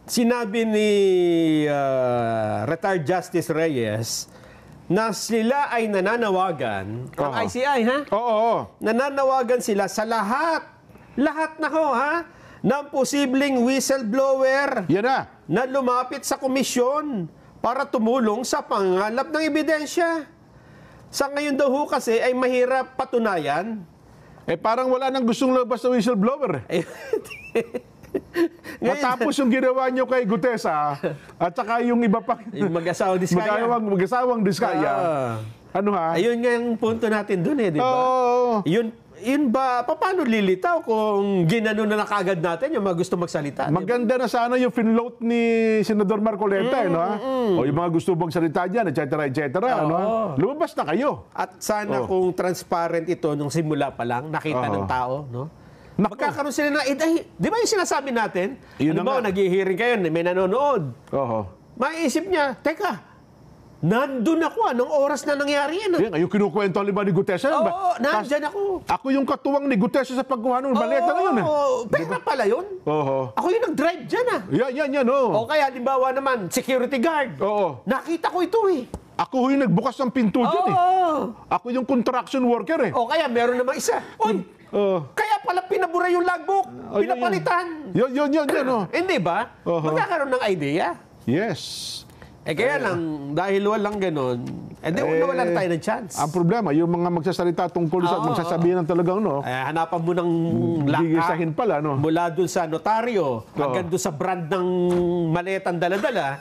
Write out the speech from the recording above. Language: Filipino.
sinabi ni retired Justice Reyes na sila ay nananawagan, ang ICI, ha? Oo. Nananawagan sila sa lahat na ho, ha? Ng posibleng whistleblower Yan na lumapit sa komisyon para tumulong sa pangangalap ng ebidensya. Sa ngayon daw ho kasi ay mahirap patunayan. Parang wala nang gustong labas na whistleblower. Matapos yung ginawa nyo kay Gutesa at saka yung iba pa Yung mag-asawang Diskaya. Mag-asawang Diskaya. Ano ha? Ayun nga yung punto natin dun di ba? Oo. Yun ba, paano lilitaw kung ginano na nakagad natin yung mga gusto magsalita? Maganda na sana yung finloat ni Senador Marcoleta, no? O yung mga gusto magsalita dyan, etc. No? Lumabas na kayo. At sana kung transparent ito nung simula pa lang, nakita ng tao, no? Magkakaroon sila na, di ba yung sinasabi natin? Halimbawa, nag-i-hearing kayo, may nanonood. Maiisip niya, teka, nandun ako, anong oras na nangyari yan? Yan, yung kinukwento halimbawa ni Gutesa. Oo, nandyan ako. Ako yung katuwang ni Gutesa sa pagkuha ng maleta na yun. Pera pala yun. Ako yung nag-drive dyan, Yan, O kaya, halimbawa naman, security guard. Nakita ko ito Ako yung nagbukas ng pinto dyan Ako yung construction worker O kaya, meron namang isa. Kaya pala pinabura yung logbook. Pinapalitan. Yun. Hindi ba? Magkakaroon ng idea. Yes. Kaya lang, dahil walang ganun, nawalan tayo ng chance. Ang problema, yung mga magsasalita tungkol sa magsasabihin ng talagang, hanapan mo ng gigisahin pala, mula dun sa notaryo, hanggang dun sa brand ng maletang dala-dala,